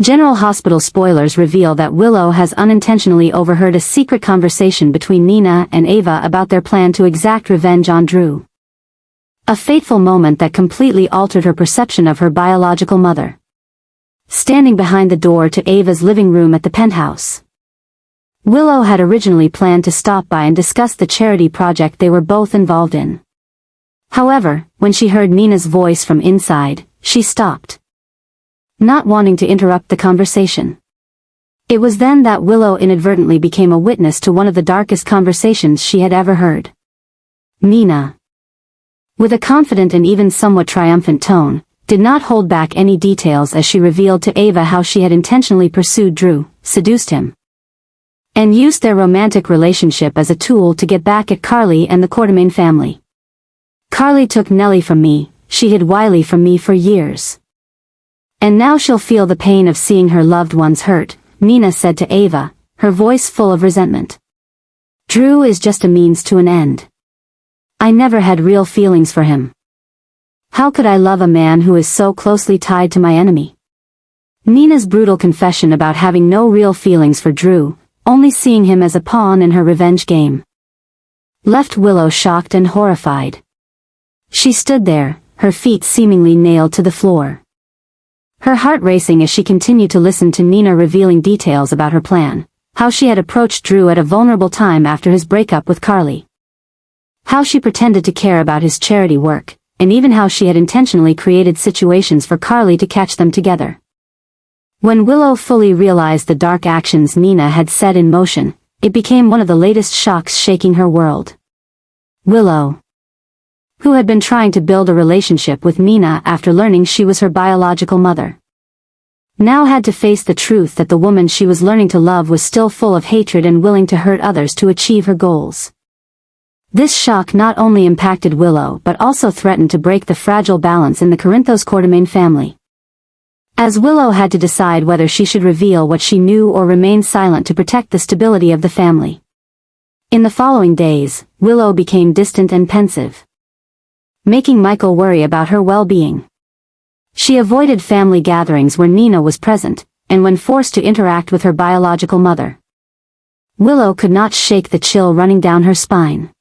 General Hospital spoilers reveal that Willow has unintentionally overheard a secret conversation between Nina and Ava about their plan to exact revenge on Drew. A fateful moment that completely altered her perception of her biological mother. Standing behind the door to Ava's living room at the penthouse, Willow had originally planned to stop by and discuss the charity project they were both involved in. However, when she heard Nina's voice from inside, she stopped, not wanting to interrupt the conversation. It was then that Willow inadvertently became a witness to one of the darkest conversations she had ever heard. Nina, with a confident and even somewhat triumphant tone, did not hold back any details as she revealed to Ava how she had intentionally pursued Drew, seduced him, and used their romantic relationship as a tool to get back at Carly and the Quartermain family. Carly took Nellie from me, she hid Wiley from me for years. And now she'll feel the pain of seeing her loved ones hurt, Nina said to Ava, her voice full of resentment. Drew is just a means to an end. I never had real feelings for him. How could I love a man who is so closely tied to my enemy? Nina's brutal confession about having no real feelings for Drew, only seeing him as a pawn in her revenge game, left Willow shocked and horrified. She stood there, her feet seemingly nailed to the floor, her heart racing as she continued to listen to Nina revealing details about her plan, how she had approached Drew at a vulnerable time after his breakup with Carly, how she pretended to care about his charity work, and even how she had intentionally created situations for Carly to catch them together. When Willow fully realized the dark actions Nina had set in motion, it became one of the latest shocks shaking her world. Willow, who had been trying to build a relationship with Nina after learning she was her biological mother, now had to face the truth that the woman she was learning to love was still full of hatred and willing to hurt others to achieve her goals. This shock not only impacted Willow but also threatened to break the fragile balance in the Corinthos Quartermain family, as Willow had to decide whether she should reveal what she knew or remain silent to protect the stability of the family. In the following days, Willow became distant and pensive, making Michael worry about her well-being. She avoided family gatherings where Nina was present, and when forced to interact with her biological mother, Willow could not shake the chill running down her spine.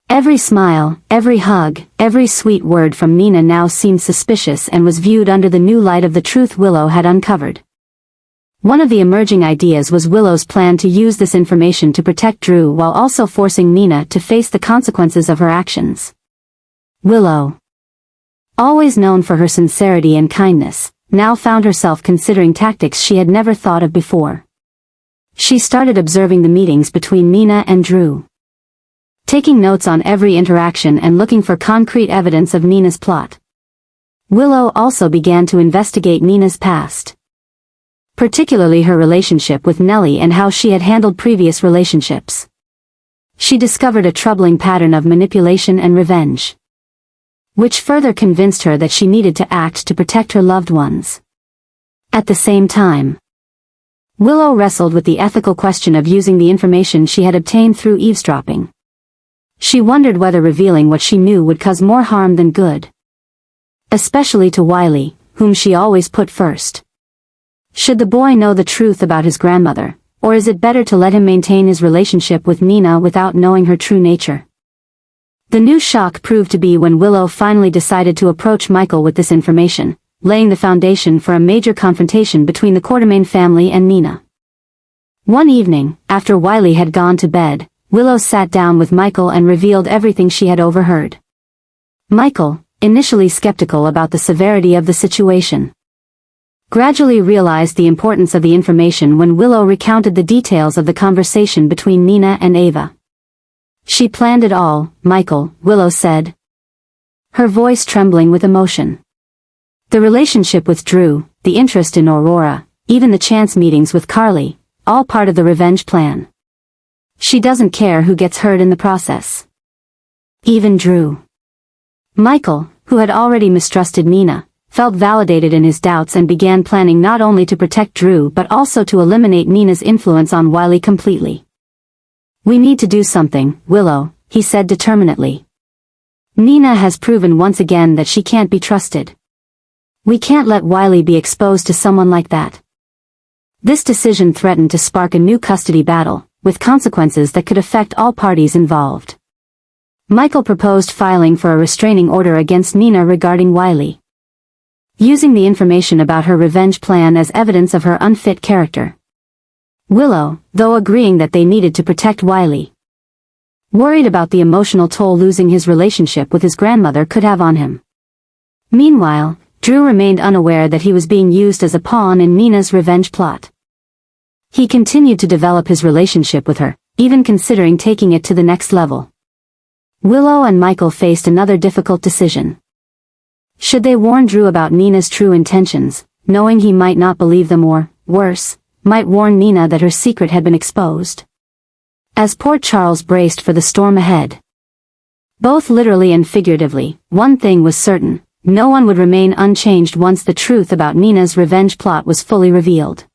Every smile, every hug, every sweet word from Nina now seemed suspicious and was viewed under the new light of the truth Willow had uncovered. One of the emerging ideas was Willow's plan to use this information to protect Drew while also forcing Nina to face the consequences of her actions. Willow, always known for her sincerity and kindness, now found herself considering tactics she had never thought of before. She started observing the meetings between Nina and Drew, taking notes on every interaction and looking for concrete evidence of Nina's plot. Willow also began to investigate Nina's past, particularly her relationship with Nellie and how she had handled previous relationships. She discovered a troubling pattern of manipulation and revenge, which further convinced her that she needed to act to protect her loved ones. At the same time, Willow wrestled with the ethical question of using the information she had obtained through eavesdropping. She wondered whether revealing what she knew would cause more harm than good, especially to Wiley, whom she always put first. Should the boy know the truth about his grandmother, or is it better to let him maintain his relationship with Nina without knowing her true nature? The new shock proved to be when Willow finally decided to approach Michael with this information, laying the foundation for a major confrontation between the Quartermain family and Nina. One evening, after Wiley had gone to bed, Willow sat down with Michael and revealed everything she had overheard. Michael, initially skeptical about the severity of the situation, gradually realized the importance of the information when Willow recounted the details of the conversation between Nina and Ava. She planned it all, Michael, Willow said, her voice trembling with emotion. The relationship with Drew, the interest in Aurora, even the chance meetings with Carly, all part of the revenge plan. She doesn't care who gets hurt in the process. Even Drew. Michael, who had already mistrusted Nina, felt validated in his doubts and began planning not only to protect Drew but also to eliminate Nina's influence on Wiley completely. We need to do something, Willow, he said determinedly. Nina has proven once again that she can't be trusted. We can't let Wiley be exposed to someone like that. This decision threatened to spark a new custody battle, with consequences that could affect all parties involved. Michael proposed filing for a restraining order against Nina regarding Wiley, using the information about her revenge plan as evidence of her unfit character. Willow, though agreeing that they needed to protect Wiley, worried about the emotional toll losing his relationship with his grandmother could have on him. Meanwhile, Drew remained unaware that he was being used as a pawn in Nina's revenge plot. He continued to develop his relationship with her, even considering taking it to the next level. Willow and Michael faced another difficult decision. Should they warn Drew about Nina's true intentions, knowing he might not believe them, or, worse, might warn Nina that her secret had been exposed? As Port Charles braced for the storm ahead, both literally and figuratively, one thing was certain: no one would remain unchanged once the truth about Nina's revenge plot was fully revealed.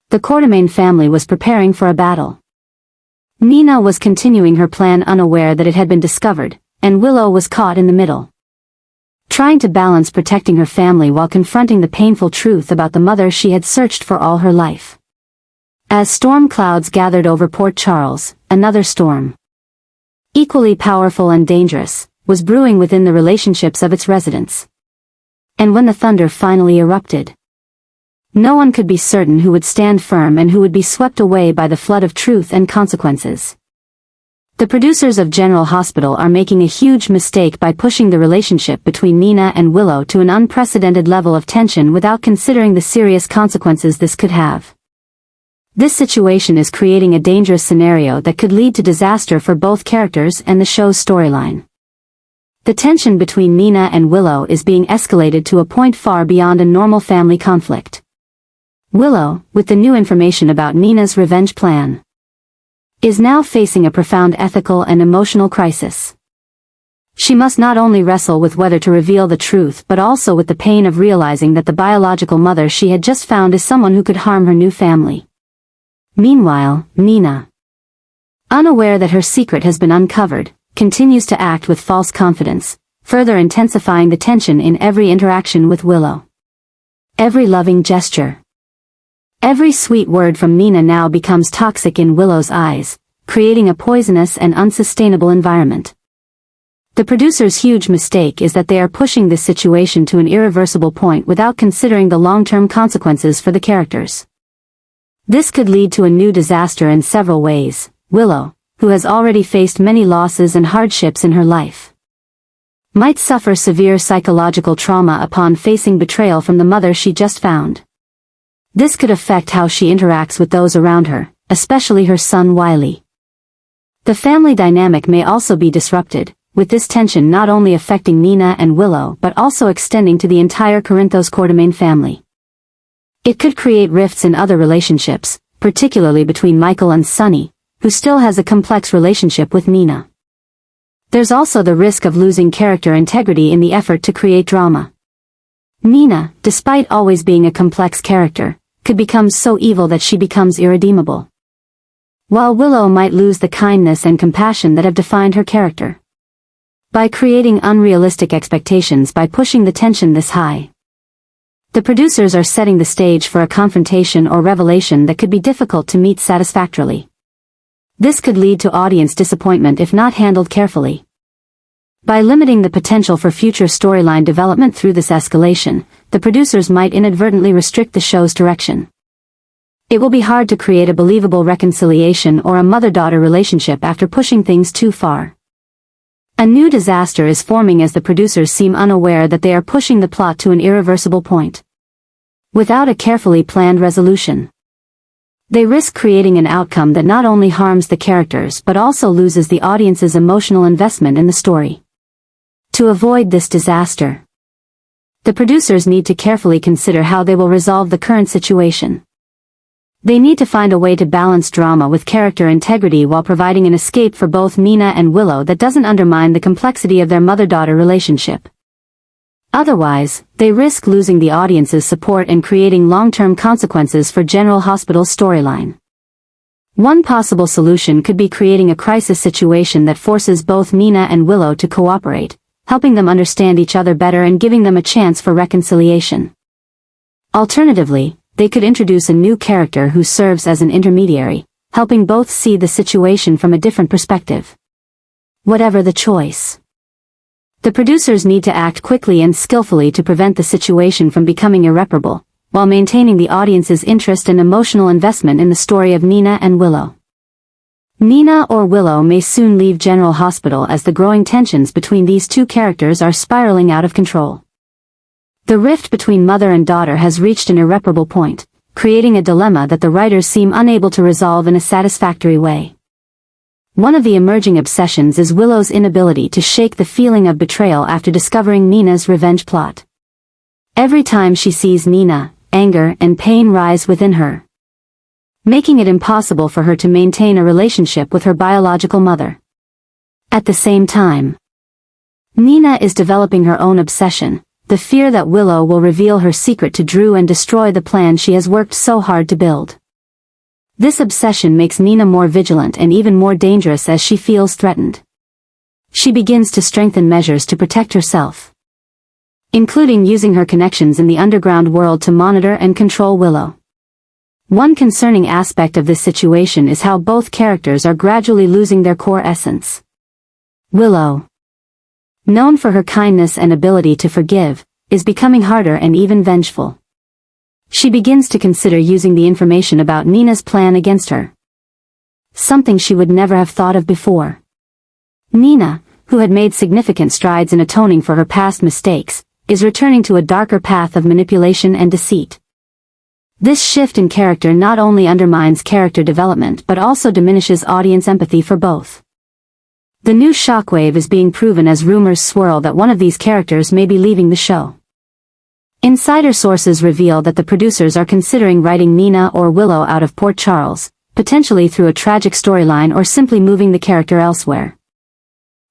The Quartermain family was preparing for a battle. Nina was continuing her plan unaware that it had been discovered, and Willow was caught in the middle, trying to balance protecting her family while confronting the painful truth about the mother she had searched for all her life. As storm clouds gathered over Port Charles, another storm, equally powerful and dangerous, was brewing within the relationships of its residents. And when the thunder finally erupted, no one could be certain who would stand firm and who would be swept away by the flood of truth and consequences. The producers of General Hospital are making a huge mistake by pushing the relationship between Nina and Willow to an unprecedented level of tension without considering the serious consequences this could have. This situation is creating a dangerous scenario that could lead to disaster for both characters and the show's storyline. The tension between Nina and Willow is being escalated to a point far beyond a normal family conflict. Willow, with the new information about Nina's revenge plan, is now facing a profound ethical and emotional crisis. She must not only wrestle with whether to reveal the truth but also with the pain of realizing that the biological mother she had just found is someone who could harm her new family. Meanwhile, Nina, unaware that her secret has been uncovered, continues to act with false confidence, further intensifying the tension in every interaction with Willow. Every loving gesture, every sweet word from Nina now becomes toxic in Willow's eyes, creating a poisonous and unsustainable environment. The producers' huge mistake is that they are pushing this situation to an irreversible point without considering the long-term consequences for the characters. This could lead to a new disaster in several ways. Willow, who has already faced many losses and hardships in her life, might suffer severe psychological trauma upon facing betrayal from the mother she just found. This could affect how she interacts with those around her, especially her son Wiley. The family dynamic may also be disrupted, with this tension not only affecting Nina and Willow but also extending to the entire Corinthos Quartermain family. It could create rifts in other relationships, particularly between Michael and Sunny, who still has a complex relationship with Nina. There's also the risk of losing character integrity in the effort to create drama. Nina, despite always being a complex character, could become so evil that she becomes irredeemable, while Willow might lose the kindness and compassion that have defined her character. By creating unrealistic expectations by pushing the tension this high, the producers are setting the stage for a confrontation or revelation that could be difficult to meet satisfactorily. This could lead to audience disappointment if not handled carefully. By limiting the potential for future storyline development through this escalation, the producers might inadvertently restrict the show's direction. It will be hard to create a believable reconciliation or a mother-daughter relationship after pushing things too far. A new disaster is forming as the producers seem unaware that they are pushing the plot to an irreversible point. Without a carefully planned resolution, they risk creating an outcome that not only harms the characters but also loses the audience's emotional investment in the story. To avoid this disaster, the producers need to carefully consider how they will resolve the current situation. They need to find a way to balance drama with character integrity while providing an escape for both Nina and Willow that doesn't undermine the complexity of their mother-daughter relationship. Otherwise, they risk losing the audience's support and creating long-term consequences for General Hospital's storyline. One possible solution could be creating a crisis situation that forces both Nina and Willow to cooperate, helping them understand each other better and giving them a chance for reconciliation. Alternatively, they could introduce a new character who serves as an intermediary, helping both see the situation from a different perspective. Whatever the choice, the producers need to act quickly and skillfully to prevent the situation from becoming irreparable, while maintaining the audience's interest and emotional investment in the story of Nina and Willow. Nina or Willow may soon leave General Hospital as the growing tensions between these two characters are spiraling out of control. The rift between mother and daughter has reached an irreparable point, creating a dilemma that the writers seem unable to resolve in a satisfactory way. One of the emerging obsessions is Willow's inability to shake the feeling of betrayal after discovering Nina's revenge plot. Every time she sees Nina, anger and pain rise within her, making it impossible for her to maintain a relationship with her biological mother. At the same time, Nina is developing her own obsession, the fear that Willow will reveal her secret to Drew and destroy the plan she has worked so hard to build. This obsession makes Nina more vigilant and even more dangerous as she feels threatened. She begins to strengthen measures to protect herself, including using her connections in the underground world to monitor and control Willow. One concerning aspect of this situation is how both characters are gradually losing their core essence. Willow, known for her kindness and ability to forgive, is becoming harder and even vengeful. She begins to consider using the information about Nina's plan against her, something she would never have thought of before. Nina, who had made significant strides in atoning for her past mistakes, is returning to a darker path of manipulation and deceit. This shift in character not only undermines character development but also diminishes audience empathy for both. The new shockwave is being proven as rumors swirl that one of these characters may be leaving the show. Insider sources reveal that the producers are considering writing Nina or Willow out of Port Charles, potentially through a tragic storyline or simply moving the character elsewhere.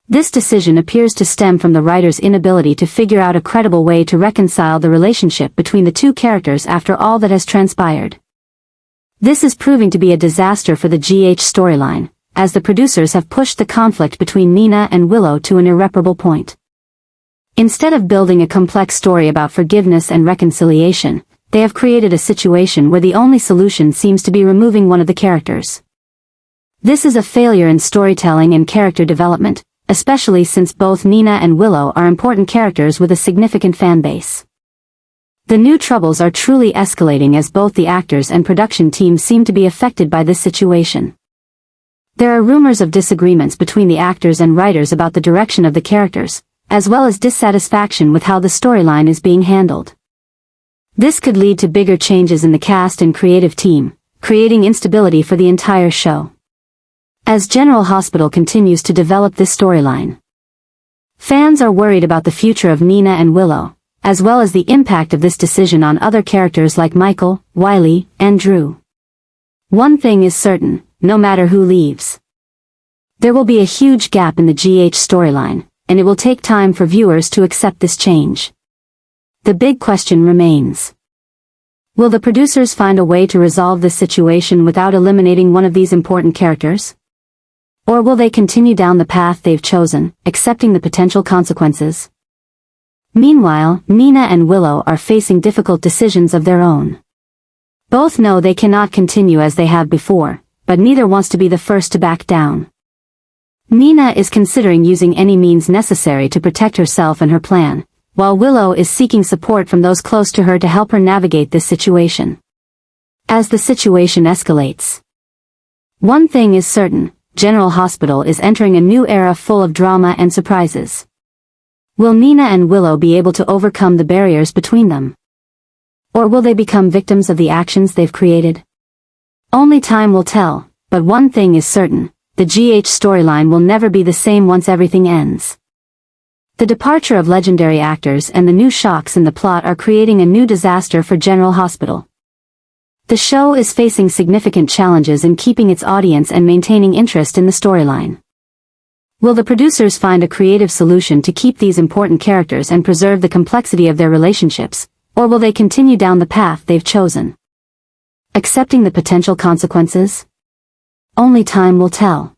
This decision appears to stem from the writer's inability to figure out a credible way to reconcile the relationship between the two characters after all that has transpired. This is proving to be a disaster for the GH storyline, as the producers have pushed the conflict between Nina and Willow to an irreparable point. Instead of building a complex story about forgiveness and reconciliation, they have created a situation where the only solution seems to be removing one of the characters. This is a failure in storytelling and character development, especially since both Nina and Willow are important characters with a significant fan base. The new troubles are truly escalating as both the actors and production teams seem to be affected by this situation. There are rumors of disagreements between the actors and writers about the direction of the characters, as well as dissatisfaction with how the storyline is being handled. This could lead to bigger changes in the cast and creative team, creating instability for the entire show. As General Hospital continues to develop this storyline, fans are worried about the future of Nina and Willow, as well as the impact of this decision on other characters like Michael, Wiley, and Drew. One thing is certain, no matter who leaves, there will be a huge gap in the GH storyline, and it will take time for viewers to accept this change. The big question remains: will the producers find a way to resolve this situation without eliminating one of these important characters? Or will they continue down the path they've chosen, accepting the potential consequences? Meanwhile, Nina and Willow are facing difficult decisions of their own. Both know they cannot continue as they have before, but neither wants to be the first to back down. Nina is considering using any means necessary to protect herself and her plan, while Willow is seeking support from those close to her to help her navigate this situation. As the situation escalates, one thing is certain: General Hospital is entering a new era full of drama and surprises. Will Nina and Willow be able to overcome the barriers between them? Or will they become victims of the actions they've created? Only time will tell, but one thing is certain: the GH storyline will never be the same once everything ends. The departure of legendary actors and the new shocks in the plot are creating a new disaster for General Hospital. The show is facing significant challenges in keeping its audience and maintaining interest in the storyline. Will the producers find a creative solution to keep these important characters and preserve the complexity of their relationships, or will they continue down the path they've chosen, accepting the potential consequences? Only time will tell.